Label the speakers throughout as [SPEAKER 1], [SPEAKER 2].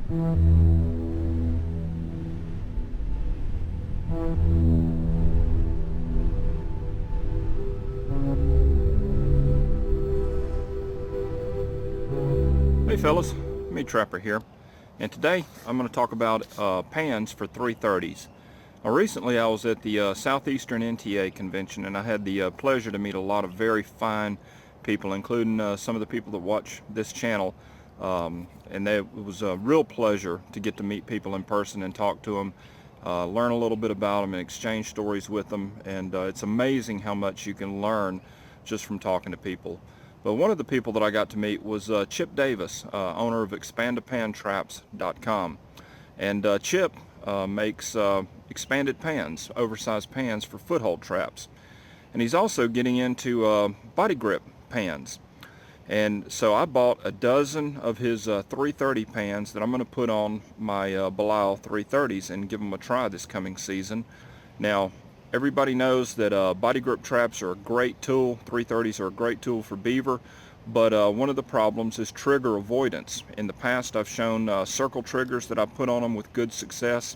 [SPEAKER 1] Hey fellas, Meat Trapper here, and today I'm going to talk about pans for 330s. Recently I was at the Southeastern NTA convention, and I had the pleasure to meet a lot of very fine people, including some of the people that watch this channel, and it was a real pleasure to get to meet people in person and talk to them, learn a little bit about them and exchange stories with them, and it's amazing how much you can learn just from talking to people. But one of the people that I got to meet was Chip Davis, owner of ExpandedPanTraps.com. And Chip makes expanded pans, oversized pans for foothold traps. And he's also getting into body grip pans. And so I bought a dozen of his 330 pans that I'm going to put on my Belisle 330s and give them a try this coming season. Now, everybody knows that body grip traps are a great tool. 330s are a great tool for beaver, but one of the problems is trigger avoidance. In the past, I've shown circle triggers that I put on them with good success,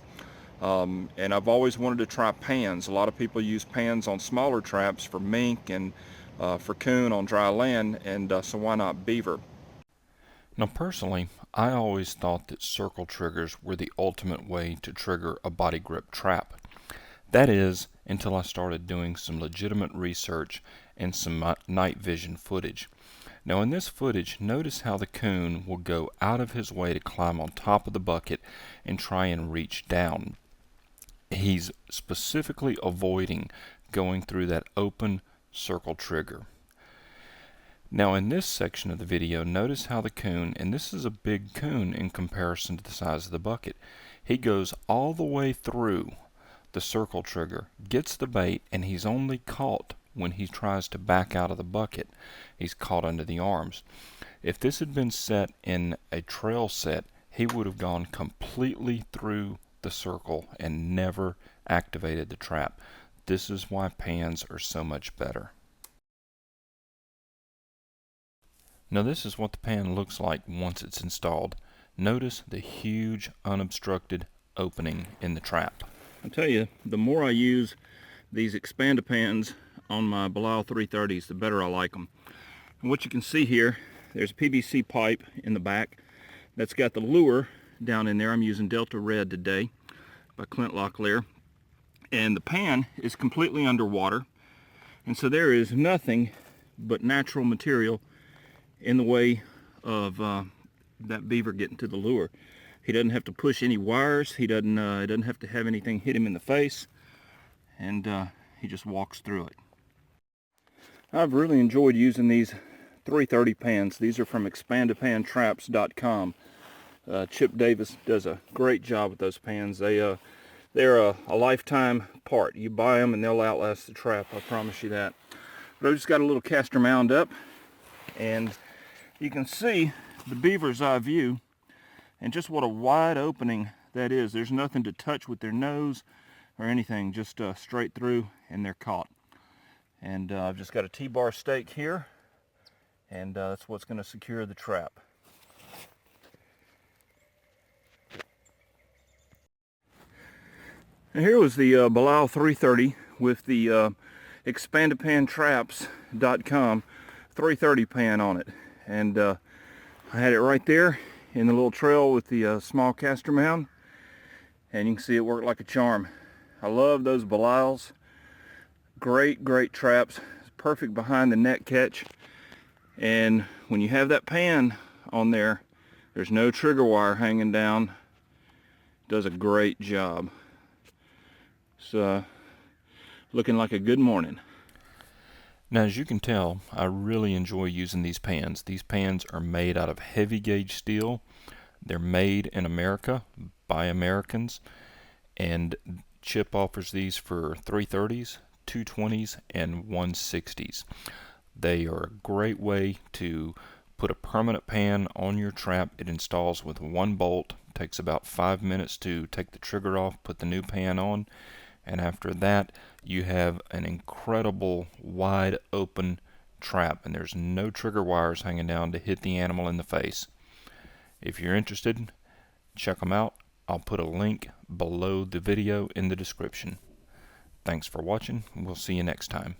[SPEAKER 1] and I've always wanted to try pans. A lot of people use pans on smaller traps for mink and for coon on dry land, and so why not beaver?
[SPEAKER 2] Now personally, I always thought that circle triggers were the ultimate way to trigger a body grip trap. That is, until I started doing some legitimate research and some night vision footage. Now in this footage, notice how the coon will go out of his way to climb on top of the bucket and try and reach down. He's specifically avoiding going through that open circle trigger. Now in this section of the video, notice how the coon, and this is a big coon in comparison to the size of the bucket, he goes all the way through the circle trigger, gets the bait, and he's only caught when he tries to back out of the bucket. He's caught under the arms. If this had been set in a trail set, he would have gone completely through the circle and never activated the trap. This is why pans are so much better. Now this is what the pan looks like once it's installed. Notice the huge unobstructed opening in the trap.
[SPEAKER 1] I tell you, the more I use these expanded pans on my Belisle 330s, the better I like them. And what you can see here, there's a PVC pipe in the back that's got the lure down in there. I'm using Delta Red today by Clint Locklear. And the pan is completely underwater, and so there is nothing but natural material in the way of that beaver getting to the lure. He doesn't have to push any wires. He doesn't have to have anything hit him in the face, and he just walks through it. I've really enjoyed using these 330 pans. These are from ExpandedPanTraps.com. Chip Davis does a great job with those pans. They're a lifetime part. You buy them and they'll outlast the trap, I promise you that. But I've just got a little caster mound up, and you can see the beaver's eye view and just what a wide opening that is. There's nothing to touch with their nose or anything, just straight through, and they're caught. And I've just got a T-bar stake here, and that's what's going to secure the trap. And here was the Belisle 330 with the ExpandedPanTraps.com 330 pan on it, and I had it right there in the little trail with the small caster mound, and you can see it worked like a charm. I love those Belisles. Great traps. It's perfect behind the net catch, and when you have that pan on there, there's no trigger wire hanging down. It does a great job. It's looking like a good morning.
[SPEAKER 2] Now as you can tell, I really enjoy using these pans. These pans are made out of heavy gauge steel. They're made in America by Americans, and Chip offers these for 330s, 220s, and 160s. They are a great way to put a permanent pan on your trap. It installs with one bolt. It takes about 5 minutes to take the trigger off, put the new pan on, and after that you have an incredible wide open trap, and there's no trigger wires hanging down to hit the animal in the face. If you're interested, check them out. I'll put a link below the video in the description. Thanks for watching. We'll see you next time.